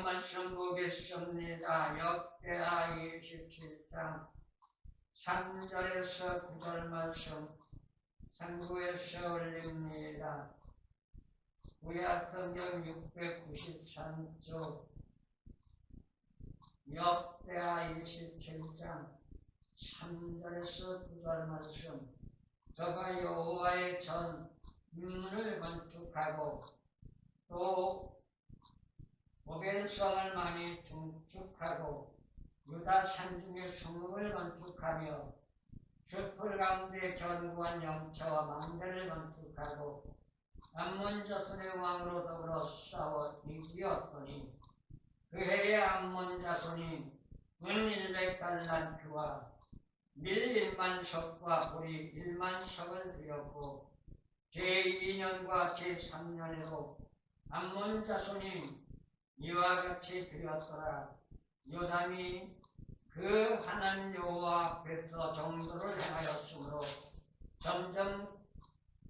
말씀 보겠습니다. 역대하 27장 3절에서 9절 말씀 상부에서 올립니다. 구약성경 693쪽 역대하 27장 3절에서 9절 말씀. 저가 여호와의 전 인문을 건축하고 또 오벨성을 많이 중축하고 유다 산중의 성읍을 건축하며 슈풀 가운데 견고한 영차와 망대를 건축하고 암몬 자손의 왕으로 더불어 싸워 이기었더니 그 해에 암몬 자손이 은 100달란트와 밀 1만석과 보리 1만석을 드렸고 제2년과 제3년에도 암몬 자손이 이와 같이 드렸더라. 요담이 그 하나님 여호와 앞에서 정도를 행하였으므로 점점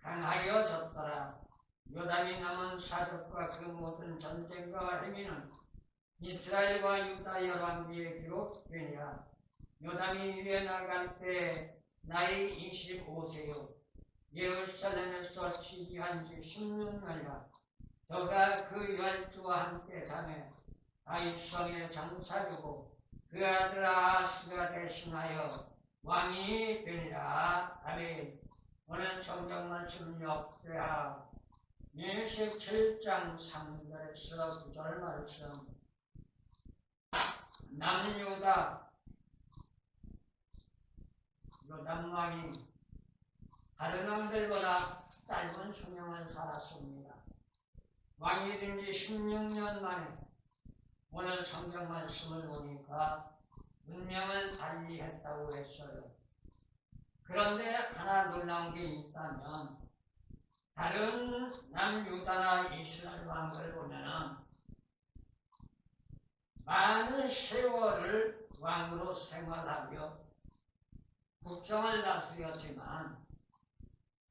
강하여졌더라. 요담이 남은 사적과 그 모든 전쟁과 행위는 이스라엘과 유다 열왕기에 기록되니라. 요담이 위에 나갈 때 나이 25세요. 예루살렘에서 시기한 지 16년이라. 저가 그 12와 함께 자매 다윗성에 장사되고 그 아들 아하스가 대신하여 왕이 되니라. 아멘. 오늘 성경 말씀 역대하 27장 3절에서 9절 말씀. 남유다 요담 왕이 다른 왕들보다 짧은 수명을 살았습니다. 왕이 된 지 16년 만에 오늘 성경 말씀을 보니까 운명을 달리했다고 했어요. 그런데 하나 놀라운 게 있다면 다른 남유다나 이스라엘 왕들 보면은 많은 세월을 왕으로 생활하며 국정을 다스렸지만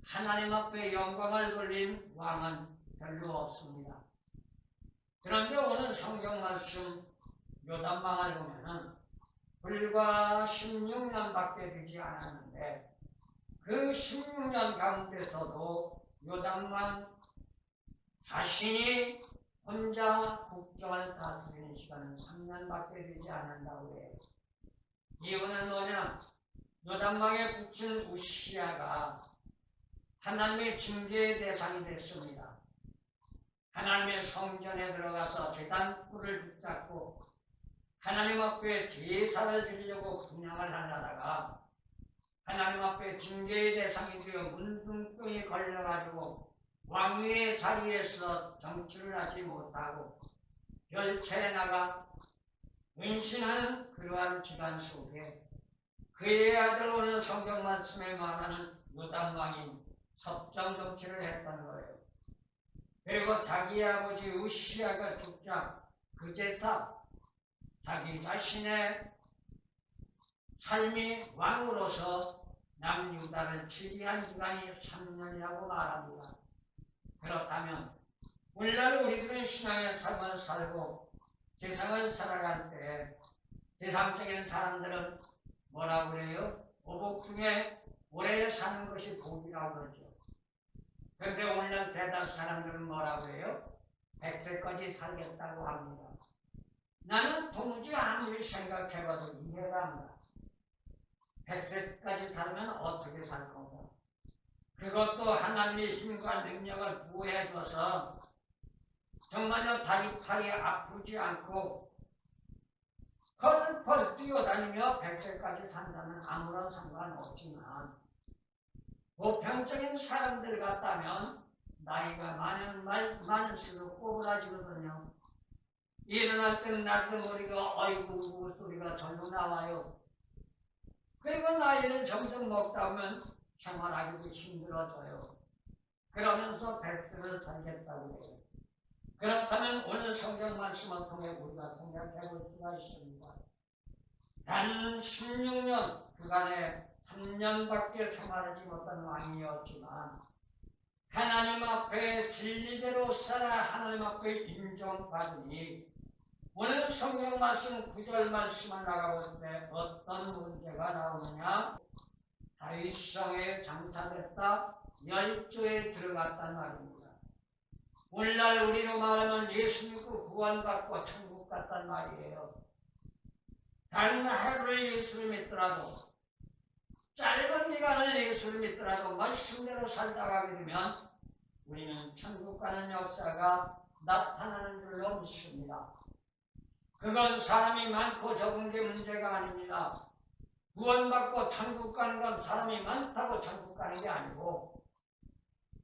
하나님 앞에 영광을 돌린 왕은 별로 없습니다. 그런데 오늘 성경 말씀 요담 왕을 보면은 불과 16년밖에 되지 않았는데 그 16년 가운데서도 요담 왕 자신이 혼자 국정을 다스리는 시간은 3년밖에 되지 않는다고 해요. 이유는 뭐냐? 요담 왕의 부친 우시야가 하나님의 징계의 대상이 됐습니다. 하나님의 성전에 들어가서 제단불을 붙잡고 하나님 앞에 제사를 드리려고 분양을 하려다가 하나님 앞에 징계의 대상이 되어 문둥병이 걸려가지고 왕위의 자리에서 정치를 하지 못하고 별채에 나가 은신하는 그러한 기간 속에 그의 아들 오늘 성경 말씀에 말하는 요담 왕이 섭정 정치를 했던 거예요. 그리고 자기 아버지 우시야가 죽자 그제서 자기 자신의 삶이 왕으로서 남유다를 지휘한 기간이 3년이라고 말합니다. 그렇다면 오늘날 우리들은 신앙의 삶을 살고 세상을 살아갈 때 세상적인 사람들은 뭐라고 그래요? 오복 중에 오래 사는 것이 복이라고 그러죠. 그런데 오늘날 대다수 사람들은 뭐라고 해요? 100세까지 살겠다고 합니다. 나는 도무지 아무리 생각해봐도 이해가 안 가. 100세까지 살면 어떻게 살 건가? 그것도 하나님의 힘과 능력을 부여해줘서 정말로 다리팔이 아프지 않고 펄펄 뛰어다니며 100세까지 산다면 아무런 상관없지만 보편적인 사람들 같다면 나이가 많을수록 꼬부라지거든요. 일어날 땐 날때머리가 어이구 소리가 절로 나와요. 그리고 나이를 점점 먹다 보면 생활하기도 힘들어져요. 그러면서 100세를 살겠다고 해요. 그렇다면 오늘 성경 말씀을 통해 우리가 생각해 볼 수가 있습니다. 단 16년 그간에 3년밖에 생활하지 못한 왕이었지만 하나님 앞에 진리대로 살아 하나님 앞에 인정받으니 오늘 성경 말씀 9절 말씀을 나가볼 때 어떤 문제가 나오느냐? 다윗성에 장사됐다, 열조에 들어갔단 말입니다. 오늘날 우리로 말하면 예수 믿고 구원받고 천국 갔단 말이에요. 다른 하루에 예수를 믿더라도, 짧은 기간을 예수를 믿더라도 말씀대로 살다가게 되면 우리는 천국 가는 역사가 나타나는 줄로 믿습니다. 그건 사람이 많고 적은 게 문제가 아닙니다. 구원받고 천국 가는 건 사람이 많다고 천국 가는 게 아니고,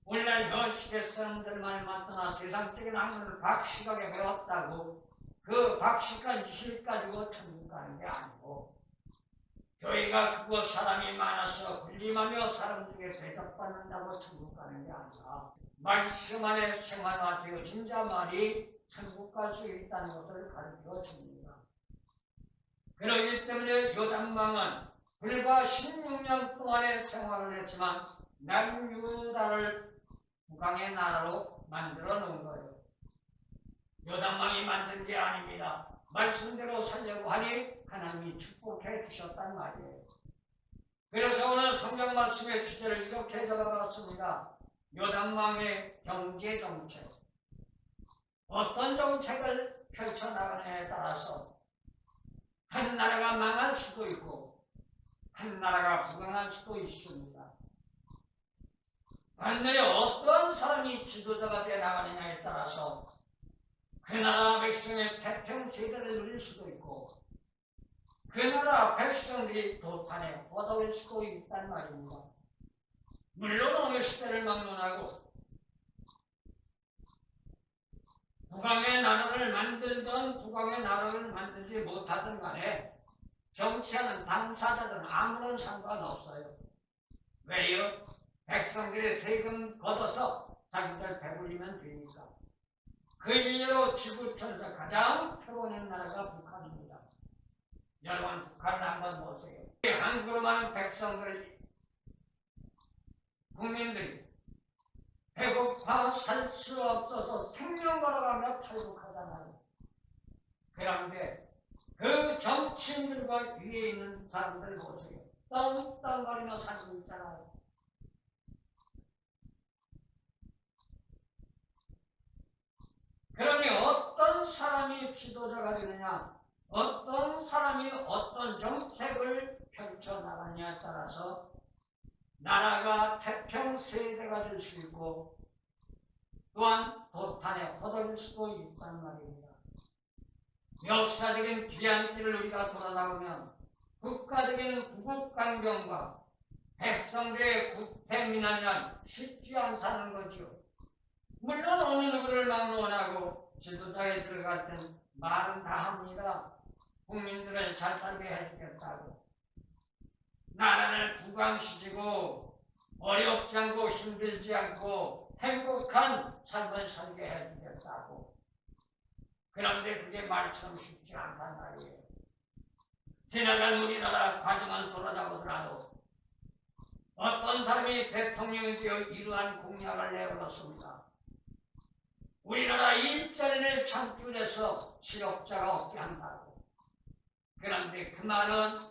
오늘날 현 시대 사람들만 맡거나 세상적인 학문을 박식하게 배웠다고 그 박식한 지식 가지고 천국 가는 게 아니고, 교회가 크고 사람이 많아서 군림하며 사람들에게 대접받는다고 천국 가는 게 아니라, 말씀 안에 생활화되어진 자만이 천국 갈 수 있다는 것을 가르쳐 줍니다. 그렇기 때문에 요담왕은 불과 16년 동안의 생활을 했지만 남유다를 국왕의 나라로 만들어 놓은 거예요. 요담왕이 만든 게 아닙니다. 말씀대로 살려고 하니 하나님이 축복해 주셨단 말이에요. 그래서 오늘 성경 말씀의 주제를 이렇게 잡아봤습니다. 요담왕의 경제 정책. 어떤 정책을 펼쳐나가느냐에 따라서 한 나라가 망할 수도 있고 한 나라가 부강할 수도 있습니다. 반면에 어떤 사람이 지도자가 되어 나가느냐에 따라서 그 나라 백성의 태평 세대를 누릴 수도 있고 그 나라 백성들이 도탄에 얻어올 수도 있단 말입니다. 물론 어느 시대를 막론하고 국왕의 나라를 만들든 국왕의 나라를 만들지 못하든 간에 정치하는 당사자들은 아무런 상관없어요. 왜요? 백성들의 세금 걷어서 자기들 배불리면 되니까. 그 일로 지구촌에서 가장 표본한 나라가 북한입니다. 여러분 북한을 한번 보세요. 한국으로 많은 백성들, 국민들이 배고파 살 수 없어서 생명 걸어가며 탈북하잖아요. 그런데 그 정치인들과 위에 있는 사람들 보세요. 떵떵거리며 살고 있잖아요. 그러니 어떤 사람이 지도자가 되느냐, 어떤 사람이 어떤 정책을 펼쳐나가느냐에 따라서 나라가 태평세대가 될 수 있고 또한 도탄에 허덕일 수도 있단 말입니다. 역사적인 뒤안길을 우리가 돌아나오면 국가적인 구국강경과 백성들의 국태민안이 쉽지 않다는 거죠. 물론 어느 누구를 막론하고 지도자에 들어갈 땐 말은 다 합니다. 국민들을 잘 살게 해주겠다고. 나라를 부강시키고 어렵지 않고 힘들지 않고 행복한 삶을 살게 해주겠다고. 그런데 그게 말처럼 쉽지 않단 말이에요. 지나간 우리나라 과정을 돌아다보더라도 어떤 사람이 대통령이 되어 이러한 공약을 내걸었습니다. 우리나라 일자리를 창출해서 실업자가 없게 한다고. 그런데 그 말은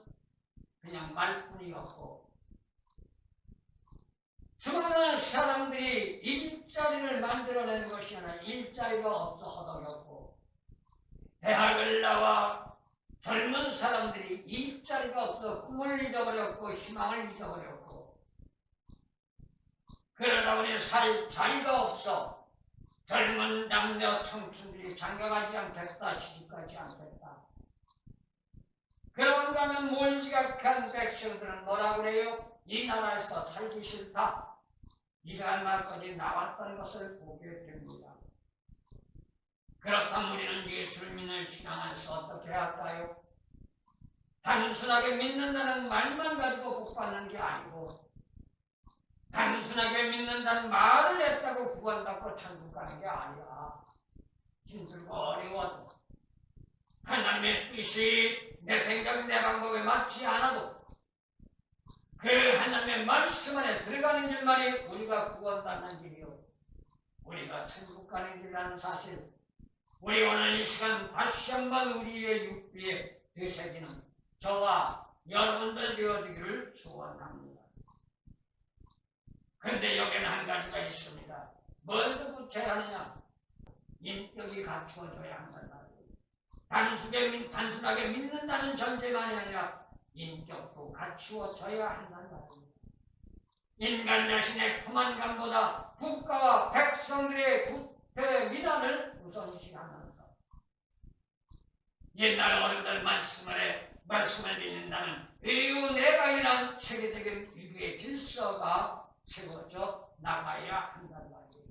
그냥 말뿐이었고 수많은 사람들이 일자리를 만들어내는 것이 아니라 일자리가 없어 허덕였고 대학을 나와 젊은 사람들이 일자리가 없어 꿈을 잊어버렸고 희망을 잊어버렸고 그러다 보니 살 자리가 없어 젊은 남녀 청춘들이 장가가지 않겠다, 시집가지 않겠다. 그런가 하면 몰지각한 백성들은 뭐라 그래요? 이 나라에서 살기 싫다. 이러한 말까지 나왔던 것을 보게 됩니다. 그렇다면 우리는 예수를 믿는 신앙 안에서 어떻게 할까요? 단순하게 믿는다는 말만 가지고 복받는 게 아니고 단순하게 믿는다는 말을 했다고 구원받고 천국 가는 게 아니라 힘들고 어려워도 하나님의 뜻이 내 생각 내 방법에 맞지 않아도 그 하나님의 말씀 안에 들어가는 길만이 우리가 구원받는 길이요 우리가 천국 가는 길이라는 사실 우리 오늘 이 시간 다시 한번 우리의 육비에 되새기는 저와 여러분들 되어지기를 소원합니다. 그런데 여기는 한 가지가 있습니다. 뭘 붙여야 하느냐? 인격이 갖추어져야 한단 말이에요. 단순하게 믿는다는 전제만이 아니라 인격도 갖추어져야 한단 말입니다. 인간 자신의 품안감보다 국가와 백성들의 구태 민안을 우선시하면서 옛날 어른들 말씀을 믿는다는 의유내가이란 세계적인 위기의 질서가 세워져 나가야 한단 말이에요.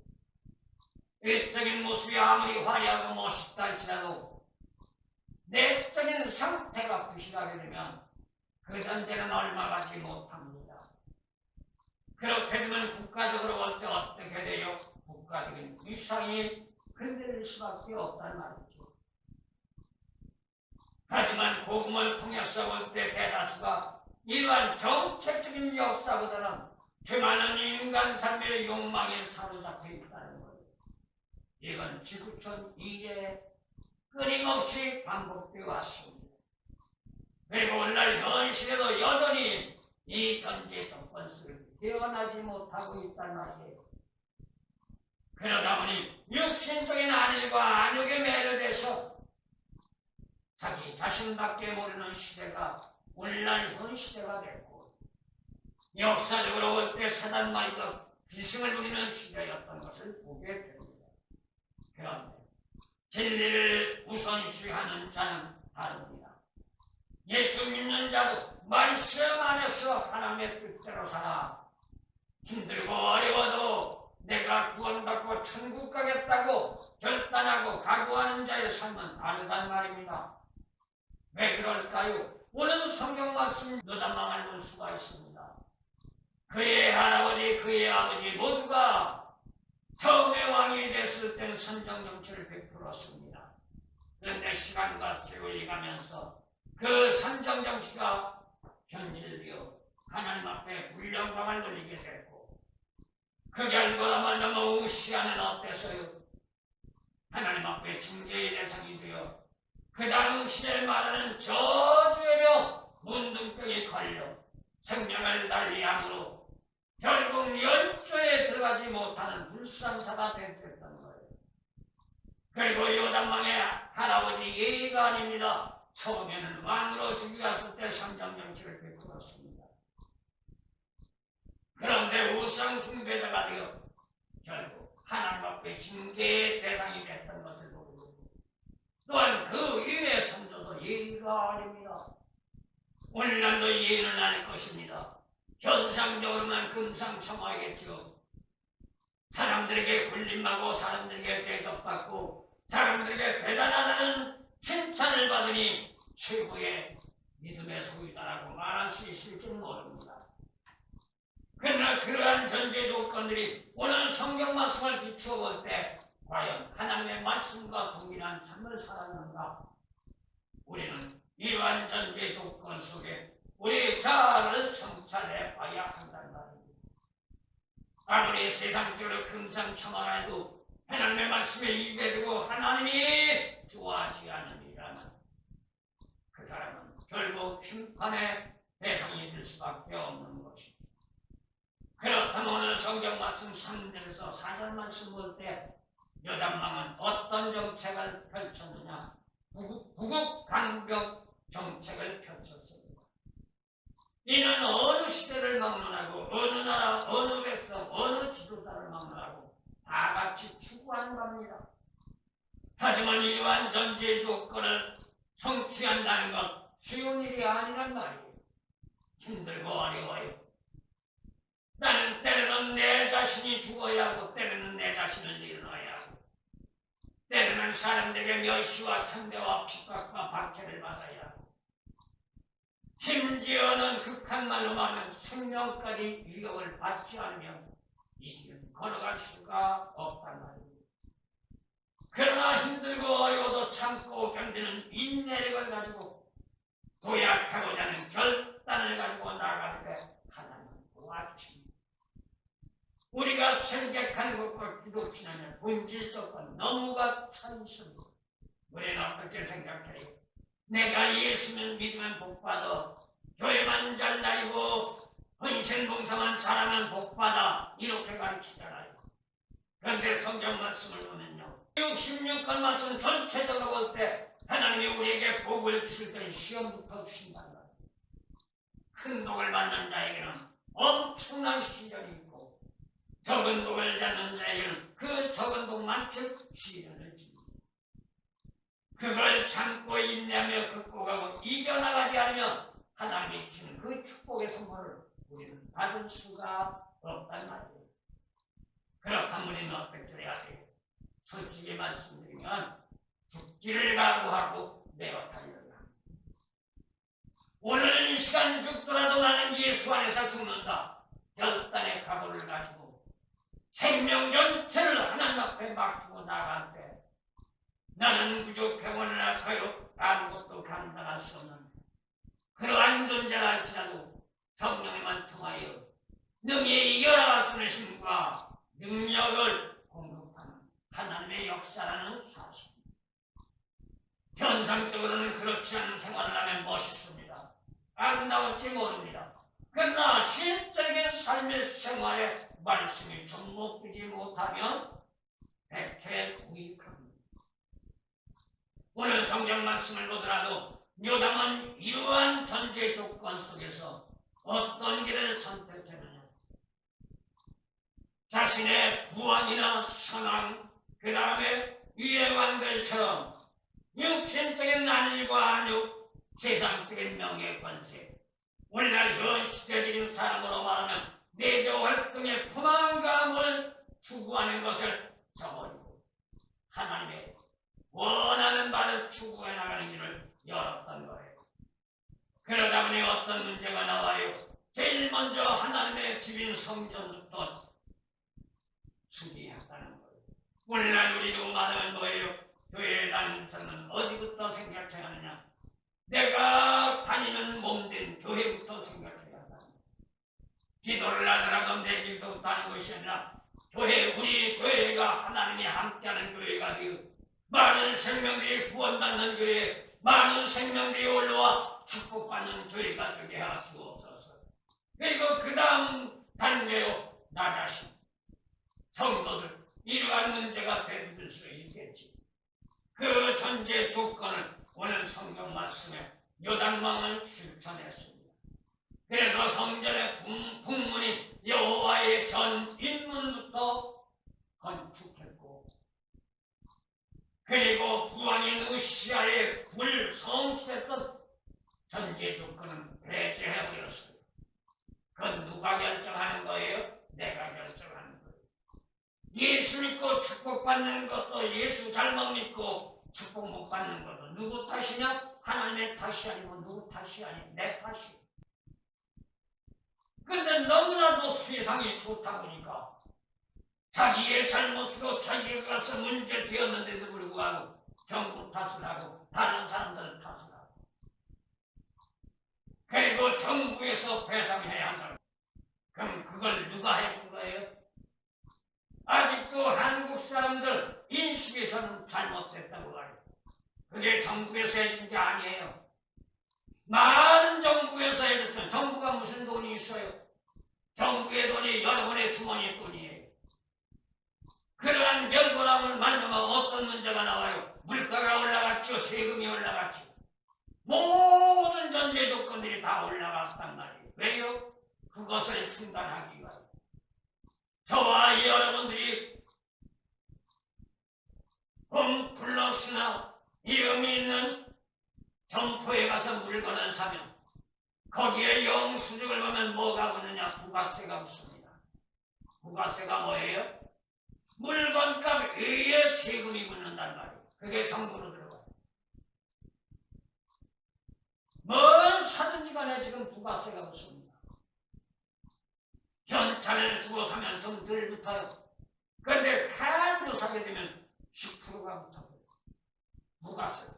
외적인 모습이 아무리 화려하고 멋있다 할지라도 내적인 상태가 부실하게 되면 그 전제는 얼마 가지 못합니다. 그렇게 되면 국가적으로 볼 때 어떻게 돼요? 국가적인 위상이 흔들릴 수밖에 없단 말이죠. 하지만 복음을 통해서 볼 때 대다수가 이러한 정책적인 역사보다는 수많은 인간 삶의 욕망에 사로잡혀 있다는 거예요. 이건 지구촌 이래에 끊임없이 반복되어 왔습니다. 그리고 오늘날 현실에도 여전히 이 전제 조건 속에서 깨어나지 못하고 있단 말이에요. 그러다 보니 육신적인 안일과 안욕에 매료돼서 자기 자신밖에 모르는 시대가 오늘날 현 시대가 됐고, 역사적으로 볼 때 사단마이도 비승을 부리는 시대였던 것을 보게 됩니다. 그런데 진리를 우선시하는 자는 다릅니다. 예수 믿는 자도 말씀 안에서 하나님의 뜻대로 살아 힘들고 어려워도 내가 구원받고 천국 가겠다고 결단하고 각오하는 자의 삶은 다르단 말입니다. 왜 그럴까요? 오늘 성경 말씀 요단망을 볼 수가 있습니다. 그의 할아버지, 그의 아버지 모두가 처음에 왕이 됐을 때는 선정 정치를 베풀었습니다. 그런데 시간과 세월이 가면서 그 선정 정치가 현실되어 하나님 앞에 불영광을 돌리게 됐고, 그 결과만 너무 우시하는 어때서요? 하나님 앞에 징계의 대상이 되어 그 당시에 말하는 저주의 병, 문둥병에 걸려 생명을 달리함으로 결국 열조에 들어가지 못하는 불상사가 됐던 거예요. 그리고 요단왕의 할아버지 예의가 아닙니다. 처음에는 왕으로 죽이 갔을 때 삼정정치를 베풀었습니다. 그런데 우상 숭배자가 되어 결국 하나님 앞에 징계의 대상이 됐던 것을 보고, 또한 그 위의 선조도 예의가 아닙니다. 오늘날도 예의는 아닐 것입니다. 현상적으로만 금상첨화하겠죠. 사람들에게 군림하고 사람들에게 대접받고 사람들에게 대단하다는 칭찬을 받으니 최고의 믿음의 소유자라고 말할 수 있을지는 모릅니다. 그러나 그러한 전제 조건들이 오늘 성경 말씀을 비추어 볼 때 과연 하나님의 말씀과 동일한 삶을 살았는가? 우리는 이러한 전제 조건 속에 우리 자아를 성찰해 봐야 한다는 말입니다. 아무리 세상적으로 금상첨화해도 하나님의 말씀에 입에 두고 하나님이 좋아하지 않으리라면 그 사람은 결국 심판의 대상이 될 수밖에 없는 것입니다. 그렇다면 오늘 성경 말씀 3절에서 4절 말씀 볼 때 요단왕은 어떤 정책을 펼쳤느냐? 부국 강병 정책을 펼쳤습니다. 이는 어느 시대를 막론하고 어느 나라, 어느 백성, 어느 지도자를 막론하고 다 같이 추구하는 겁니다. 하지만 이러한 전제 조건을 성취한다는 것 쉬운 일이 아니란 말이에요. 힘들고 어려워요. 나는 때로는 내 자신이 죽어야 하고 때로는 내 자신을 일어나야 하고 때로는 사람들에게 멸시와 천대와 핍박과 박해를 받아야 하고 심지어는 극한 말로 말하면 생명까지 위협을 받지 않으면 이 길은 걸어갈 수가 없단 말입니다. 그러나 힘들고 어려워도 참고 견디는 인내력을 가지고 도약하고자 하는 결단을 가지고 나아갈 때 하나님은 도와주십니다. 우리가 생각하는 것과 기독신앙의 본질적과 너무가 차이 있습니다. 우리는 어떻게 생각해요? 내가 예수를 믿으면 복받아, 교회만 잘 다니고 헌신봉사만 잘하면 복받아, 이렇게 가르치잖아요. 그런데 성경 말씀을 보면요, 66권 말씀 전체적으로 볼 때 하나님이 우리에게 복을 주실 때는 시험부터 주신단 말이에요. 큰 복을 받는 자에게는 엄청난 시련이 있고, 적은 복을 받는 자에게는 그 적은 복만큼 시련을 줍니다. 그걸 참고 인내하며 극복하고 이겨나가지 않으면 하나님이 주시는 그 축복의 선물을 우리는 받을 수가 없단 말이에요. 그렇다면 우리는 어떻게 해야 돼요? 솔직히 말씀드리면 죽기를 각오하고 내어 달려야 합니다. 오늘 이 시간 죽더라도 나는 예수 안에서 죽는다. 결단의 각오를 가지고 생명 전체를 하나님 앞에 맡기고 나갈 때 나는 그저 병원을 아파요. 아무것도 감당할 수 없는 그러한 존재가 할지라도 성령에만 통하여 능히 열아쓰는 힘과 능력을 공급하는 하나님의 역사라는 사실입니다. 현상적으로는 그렇지 않은 생활을 하면 멋있습니다. 아름다울지 모릅니다. 그러나 실적인 삶의 생활에 말씀이 접목되지 못하면 백해무익합니다. 오늘 성경 말씀을 보더라도 요담은 이러한 전제 조건 속에서 어떤 길을 선택했느냐. 자신의 부왕이나 선왕, 그 다음에 위의 왕들처럼 육신적인 난일과 안육, 세상적인 명예 권세, 오늘날 현 시대적인 사람으로 말하면 내조 활동의 포만감을 추구하는 것을 저버리고 하나님의 원하는 바를 추구해 나가는 길을 열었던 거예요. 그러다 보니 어떤 문제가 나와요. 제일 먼저 하나님의 집인 성전부터 수리했다는 거예요. 오늘날 우리도 말하면 뭐예요? 교회에 다니는 사람은 어디부터 생각해야 하느냐? 내가 다니는 몸된 교회부터 생각해야 한다. 기도를 하더라도 내 길도 다른 것이 아니라 우리 교회가 하나님이 함께하는 교회가 되어 많은 생명들이 구원받는 교회, 많은 생명들이 올라와 축복받는 교회가 되게 할 수 없어서, 그리고 그 다음 단계로 나 자신, 성도들, 이러한 문제가 대두될 수 있겠지. 그 전제 조건을 오늘 성경 말씀에 요단왕은 실천했습니다. 그래서 성전의 북문이 여호와의 전 인문부터 건축했고, 그리고 부왕인 으시야의 굴 성취했던 전제 조건은 배제해버렸어요. 그건 누가 결정하는 거예요? 내가 결정하는 거예요. 예수 믿고 축복받는 것도 예수 잘못 믿고 축복 못 받는 것도 누구 탓이냐? 하나님의 탓이 아니고 누구 탓이 아니고 내 탓이에요. 근데 너무나도 세상이 좋다 보니까 자기의 잘못으로 자기가 가서 문제 되었는데도 불구하고 정부 탓을 하고 다른 사람들을 탓을 하고, 그리고 정부에서 배상해야 한다. 그럼 그걸 누가 해준 거예요? 아직도 한국 사람들 인식이 저는 잘못됐다고 봐요. 그게 정부에서 해준 게 아니에요. 많은 정부에서 해줬어요. 정부가 무슨 돈이 있어요? 정부의 돈이 여러분의 주머니 돈이에요. 그러한 결과를 만나면 어떤 문제가 나와요? 물가가 올라갔죠. 세금이 올라갔죠. 모든 전제 조건들이 다 올라갔단 말이에요. 왜요? 그것을 중단하기 위하여. 저와 여러분들이 홈플러스나 이름이 있는 점포에 가서 물건을 사면 거기에 영수증을 보면 뭐가 붙느냐? 부가세가 붙습니다. 부가세가 뭐예요? 물건값에 의해 세금이 붙는단 말이에요. 그게 정부로 들어가요. 뭘 사든지 간에 지금 부가세가 붙습니다. 현찰을 주고 사면 좀 덜 붙어요. 그런데 카드로 사게 되면 10%가 붙어요. 부가세.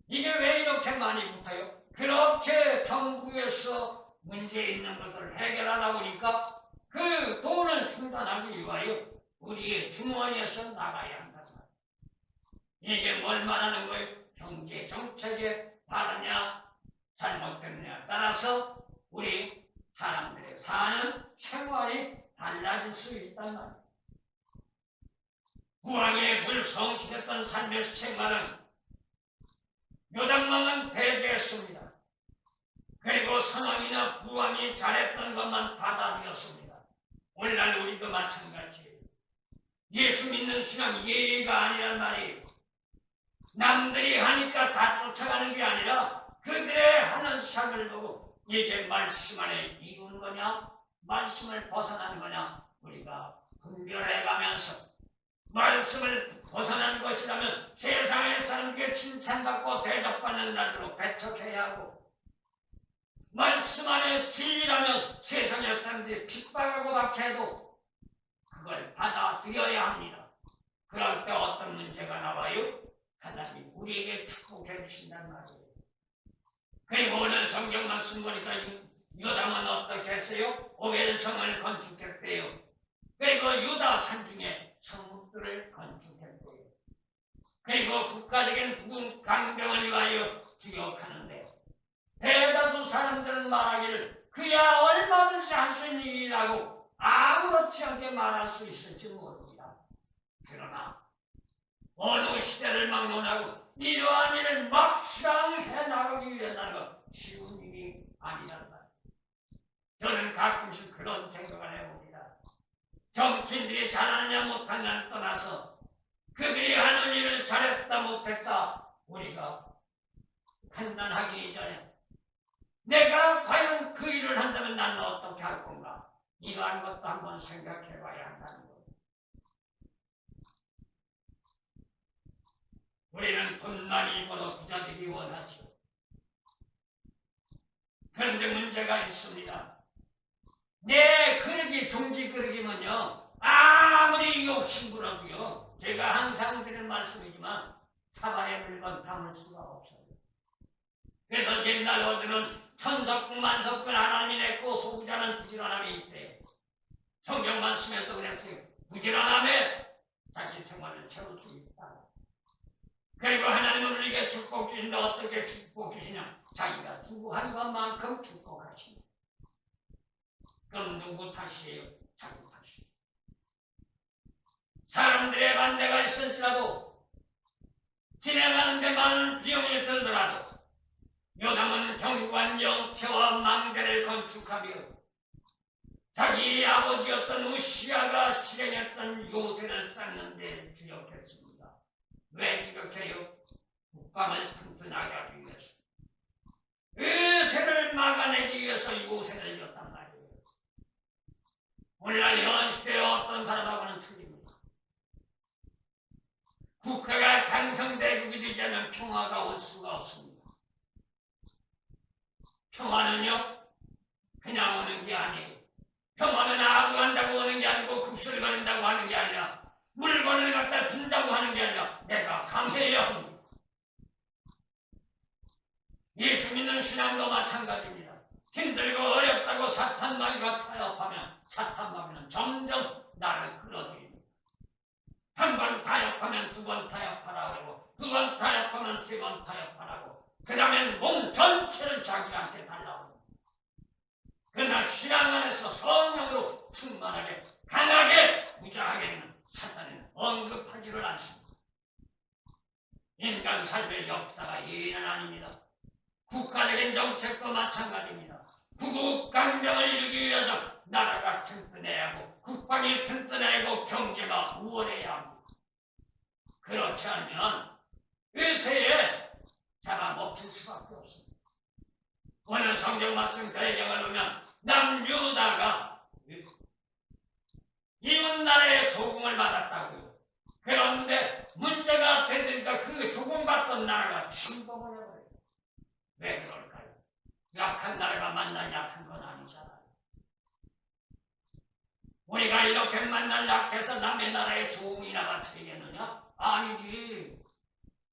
이게 왜 이렇게 많이 붙어요? 그렇게 정부에서 문제 있는 것을 해결하다 보니까 그 돈을 충당하기 위하여 우리의 주머니에서 나가야 한다. 이게 뭘 말하는 거예요? 경제 정책의 바르냐 잘못됐느냐에 따라서 우리 사람들의 사는 생활이 달라질 수 있단 말이에요. 구왕의 불성실했던 삶의 생활은 요단왕은 배제했습니다. 그리고 선왕이나 구왕이 잘했던 것만 받아들였습니다. 오늘날 우리도 마찬가지예요. 예수 믿는 신앙 예의가 아니란 말이에요. 남들이 하니까 다 쫓아가는 게 아니라 그들의 하는 삶을 보고 이게 말씀 안에 이룬 거냐 말씀을 벗어난 거냐 우리가 분별해가면서 말씀을 벗어난 것이라면 세상의 사람에게 칭찬받고 대접받는 날로 배척해야 하고 말씀 안에 진리라면 세상의 사람들이 핍박하고 박해도 그걸 받아들여야 합니다. 그럴 때 어떤 문제가 나와요? 하나님 우리에게 축복해 주신단 말이에요. 그리고 오늘 성경 말씀 보니까 요담은 어떻게 했어요? 오벨성을 건축했대요. 그리고 유다 산중에 성읍들을 건축했대요. 그리고 국가적인 부흥 강병을 위하여 주역하는데 대다수 사람들은 말하기를 그야 얼마든지 할 수 있는 일이라고 아무렇지 않게 말할 수 있을지 모릅니다. 그러나 어느 시대를 막론하고 이러한 일을 막상 해나가기 위해서는 것 쉬운 일이 아니란 말이에요. 저는 가끔씩 그런 생각을 해봅니다. 정치인들이 잘하느냐 못하느냐를 떠나서 그들이 하는 일을 잘했다 못했다 우리가 판단하기 이전에 내가 과연 그 일을 한다면 나는 어떻게 할 건가 이러한 것도 한번 생각해 봐야 한다는 거예요. 우리는 돈 많이 벌어 부자 되기 원하죠. 그런데 문제가 있습니다. 내 그릇이 종지 그릇이면요 아무리 욕심부려도요 제가 항상 드리는 말씀이지만 사발의 물건 담을 수가 없어요. 그래서 옛날 어들은 천석군 만석군 하나님이 냈고 소부자는 부지런함이 있대. 성경 말씀에도 그랬어요. 부지런함에 자기 생활을 채울 수 있다. 그리고 하나님은 우리에게 축복 주신다. 어떻게 축복 주시냐? 자기가 수고한 것만큼 축복하시니. 그럼 누구 탓이에요? 자기 탓이에요. 사람들의 반대가 있을지라도 진행하는 데 많은 비용이 들더라도 요담은 경관 영체와 망대를 건축하며 자기 아버지였던 우시아가 실행했던 요새를 쌓는 데 주력했습니다. 왜 주력해요? 국방을 튼튼하게 하기 위해서. 요새를 막아내기 위해서 요새를 였단 말이에요. 오늘날 현 시대의 어떤 사람하고는 틀립니다. 국가가 강성대국이 되지 않으면 평화가 올 수가 없습니다. 평화는요 그냥 오는 게 아니에요. 평화는 아부한다고 오는 게 아니고 kup슬거린다고 하는 게 아니라 물건을 갖다 준다고 하는 게 아니라 내가 강해야 합니다. 예수 믿는 신앙도 마찬가지입니다. 힘들고 어렵다고 사탄마귀가 타협하면 사탄마귀는 점점 나를 끌어들입니다. 한 번 타협하면 두 번 타협하라고 두 번 타협하면 세 번 타협하라고 그 다음엔 몸 전체를 자기한테 달라고. 그러나 신앙 안에서 성령으로 충만하게 강하게 무장하게 되는 사탄은 언급하지를 않습니다. 인간 삶의 역사가 예의는 아닙니다. 국가적인 정책도 마찬가지입니다. 구국강병을 이루기 위해서 나라가 튼튼해야 하고 국방이 튼튼해야 하고 경제가 우월해야 합니다. 그렇지 않으면 위세에 잡아먹힐 수밖에 없습니다. 오늘 성경 말씀 배경을 보면 남유다가 이웃 나라의 조공을 받았다고요. 그런데 문제가 되니까 그 조공받던 나라가 침공을 해버려요. 왜 그럴까요? 약한 나라가 만날 약한 건 아니잖아요. 우리가 이렇게 만날 약해서 남의 나라의 조공이나 되겠느냐? 아니지.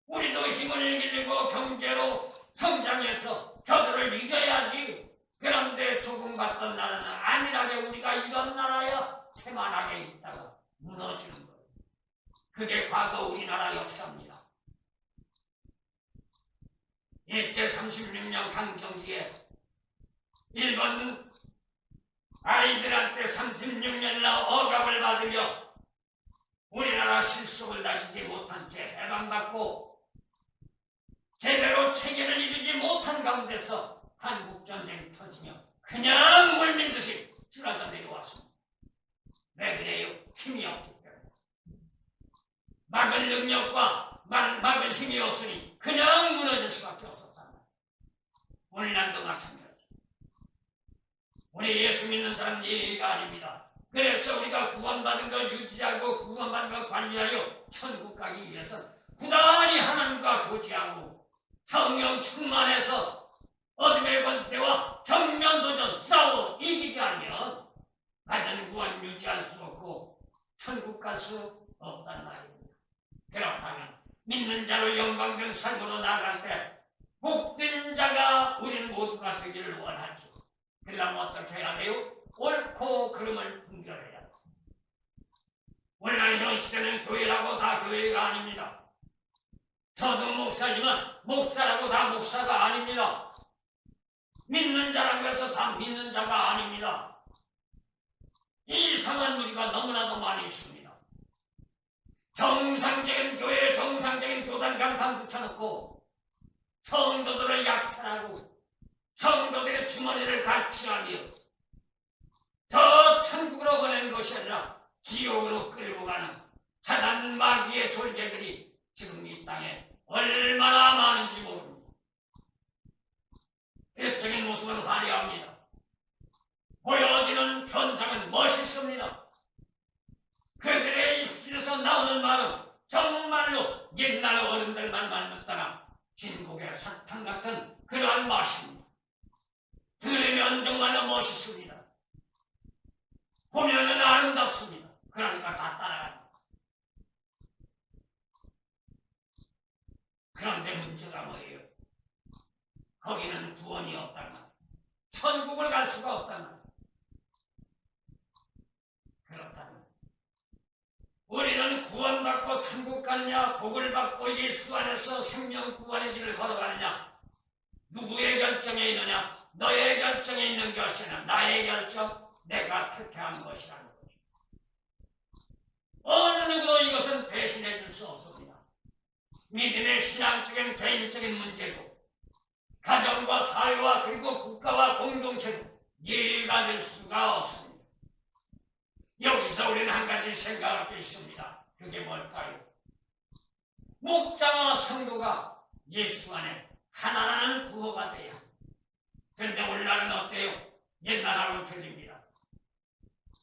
우리도 힘을 길리고 경제로 성장해서 저들을 이겨야지. 그런데 조공받던 나라는 안일하게 우리가 이런 나라야 태만하게 있다가 무너지는 거예요. 그게 과거 우리나라 역사입니다. 일제 36년 강점기에 일본 아이들한테 36년이나 억압을 받으며 우리나라 실속을 다지지 못한 채 해방받고 제대로 체계를 이루지 못한 가운데서 한국전쟁이 터지며 그냥 물밀듯이 줄어져 내려왔습니다. 왜 그래요? 힘이 없기 때문에. 막을 능력과 막을 힘이 없으니 그냥 무너질 수밖에 없었단 말이에요. 오늘날도 마찬가지. 우리 예수 믿는 사람 얘기가 아닙니다. 그래서 우리가 구원받은 걸 유지하고 구원받은 걸 관리하여 천국 가기 위해서 부단히 하나님과 교제하고 성령 충만해서 어둠의 권세와 정면도전 싸워 이기지 않으면 받은 구원 유지할 수 없고 천국 갈 수 없단 말입니다. 그렇다면 믿는 자로 영광된 삶으로 나아갈 때 복된 자가 우리는 모두가 되기를 원하죠. 그러려면 어떻게 해야 돼요? 옳고 그름을 분별해야 돼요. 오늘날 현 시대는 교회라고 다 교회가 아닙니다. 저도 목사지만 목사라고 다 목사가 아닙니다. 믿는 자라고 해서 다 믿는 자가 아닙니다. 이상한 무리가 너무나도 많이 있습니다. 정상적인 교회에 정상적인 교단 간판 붙여놓고 성도들을 약탈하고 성도들의 주머니를 갈취하며 저 천국으로 보낸 것이 아니라 지옥으로 끌고 가는 사단 마귀의 존재들이 지금 이 땅에 얼마나 많은지 모릅니다. 외적인 모습은 화려합니다. 보여지는 현상은 멋있습니다. 그들의 입술에서 나오는 말은 정말로 옛날 어른들만 말했다나 진국의 사탕 같은 그러한 맛입니다. 들으면 정말로 멋있습니다. 보면은 아름답습니다. 그러니까 다 따라갑니다. 그런데 문제가 뭐예요? 거기는 구원이 없단 말이에요. 천국을 갈 수가 없단 말이에요. 그렇다면 우리는 구원받고 천국 가느냐, 복을 받고 예수 안에서 생명 구원의 길을 걸어가느냐, 누구의 결정에 있느냐? 너의 결정에 있는 것이 아니라 나의 결정, 내가 택한 것이라는 거죠. 어느 누구도 이것은 대신해 줄 수 없습니다. 믿음의 신앙적인 개인적인 문제고 가정과 사회와 그리고 국가와 공동체도 이해가 될 수가 없습니다. 여기서 우리는 한 가지 생각할 게 있습니다. 그게 뭘까요? 목자와 성도가 예수 안에 하나라는 구호가 돼야. 그런데 오늘날은 어때요? 옛날하고는 틀립니다.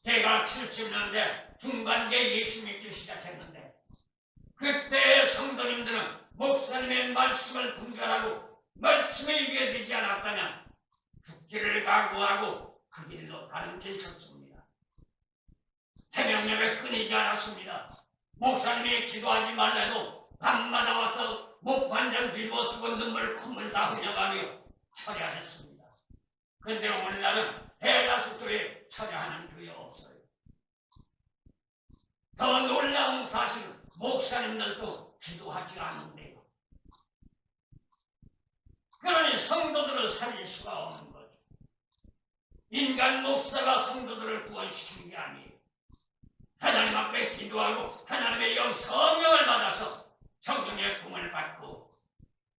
제가 70년대 중반기에 예수 믿기 시작했는데 그때 성도님들은 목사님의 말씀을 분별하고 말씀에 위에 되지 않았다면 죽기를 각오하고 그 길로 가는 길 쳤습니다. 새벽 예배 끊이지 않았습니다. 목사님이 기도하지 말라도 밤마다 와서 목 반장 뒤집어쓰고 눈물 콧물 다 흘려가며 철야했습니다. 그런데 오늘날은 대다수 교회 철야하는 교회 없어요. 더 놀라운 사실은 목사님들도 기도하지 않는데요. 그러니 성도들을 살릴 수가 없는 거죠. 인간 목사가 성도들을 구원시키는 게 아니에요. 하나님 앞에 기도하고 하나님의 영 성령을 받아서 성령의 꿈을 받고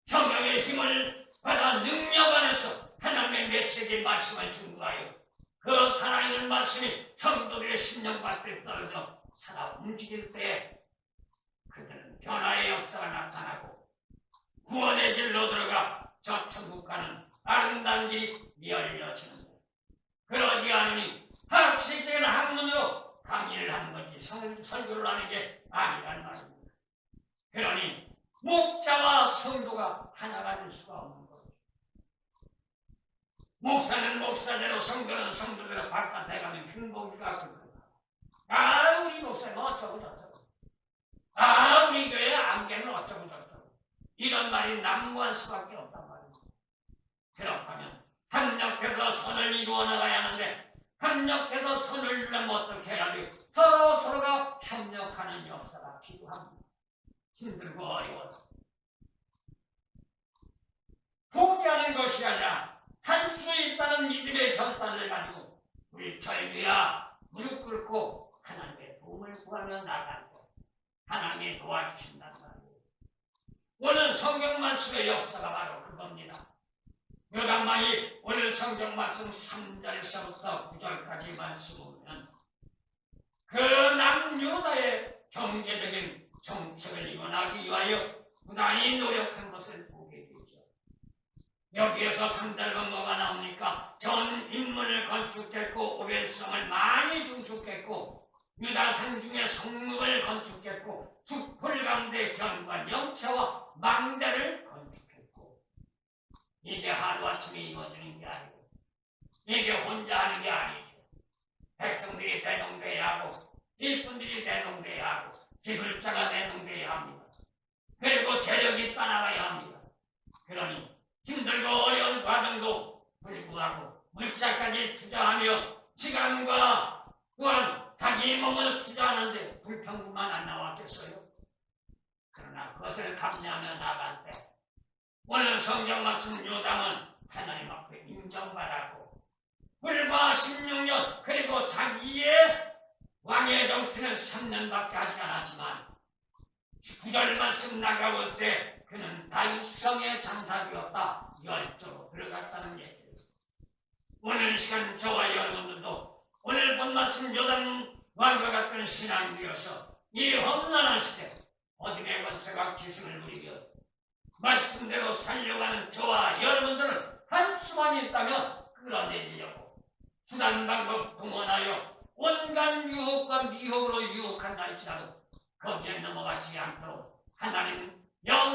성령의 힘을 받아 능력 안에서 하나님의 메시지 말씀을 증거하여 그 살아있는 말씀이 성도들의 심령 밖에 떨어져 살아 움직일 때에 그들은 변화의 역사가 나타나고 구원의 길로 들어가 저 천국 가는 아름다운 길이 열려지는데 그러지 않으니 학식적인 학문으로 강의를 하는 거지 설교를 하는 게 아니란 말입니다. 그러니 목자와 성도가 하나가 될 수가 없는 거죠. 목사는 목사대로 성도는 성도대로 바깥에 가면 행복이가 그거다. 아 우리 목사는 어쩌고 저쩌고 아 우리 교회 안개는 어쩌고 저쩌고 이런 말이 난무할 수밖에 없단 말입니다. 그렇다면 협력해서 선을 이루어 나가야 하는데 협력해서 손을 들면 어떻게 해야지 서로가 협력하는 역사가 필요합니다. 힘들고 어려워도 포기하는 것이 아니라 할 수 있다는 믿음의 결단을 가지고 우리 절규야 무릎 꿇고 하나님의 도움을 구하며 나갈 때 하나님이 도와주신단 말이에요. 오늘 성경 말씀의 역사가 바로 그겁니다. 요단강이 오늘 성경 말씀 3절에서부터 9절까지 말씀을 보면 그 남유다의 경제적인 정책을 이원하기 위하여 부단히 노력한 것을 보게 되죠. 여기에서 3절은 뭐가 나옵니까? 전 인문을 건축했고 오별성을 많이 중축했고 유다 상중의 성읍을 건축했고 숲풀 가운데 견과 영차와 망대를 건축했고 이게 하루아침에 이루어지는 게 아니고 이게 혼자 하는 게 아니죠. 백성들이 대동돼야 하고 일꾼들이 대동돼야 하고 기술자가 대동돼야 합니다. 그리고 재력이 따라가야 합니다. 그러니 힘들고 어려운 과정도 불구하고 물자까지 투자하며 시간과 또한 자기 몸을 투자하는데 불평만 안 나왔겠어요? 그러나 그것을 감내하며 나갈 때 오늘 성경 말씀 요담은 하나님 앞에 인정받았고 불과 16년 그리고 자기의 왕의 정치는 3년밖에 하지 않았지만 9절 말씀 나가볼 때 그는 다윗성의 장사되었다. 열조로 들어갔다는 얘기예요. 오늘 시간 저와 여러분들도 오늘 본 말씀 요단 왕과 같은 신앙이 되어서 이 험난한 시대 어둠의 권세가 기승을 부리며 말씀대로 살려가는 저와 여러분들은 한수만 있다면 끌어내리려고 수단 방법 동원하여 온갖 유혹과 미혹으로 유혹한다 할지라도 거기에 넘어가지 않도록 하나님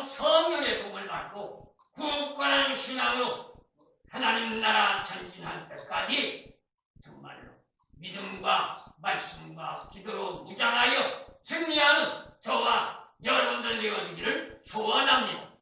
성령의 도움을 받고 굳건한 신앙으로 하나님 나라 전진할 때까지 정말로 믿음과 말씀과 기도로 무장하여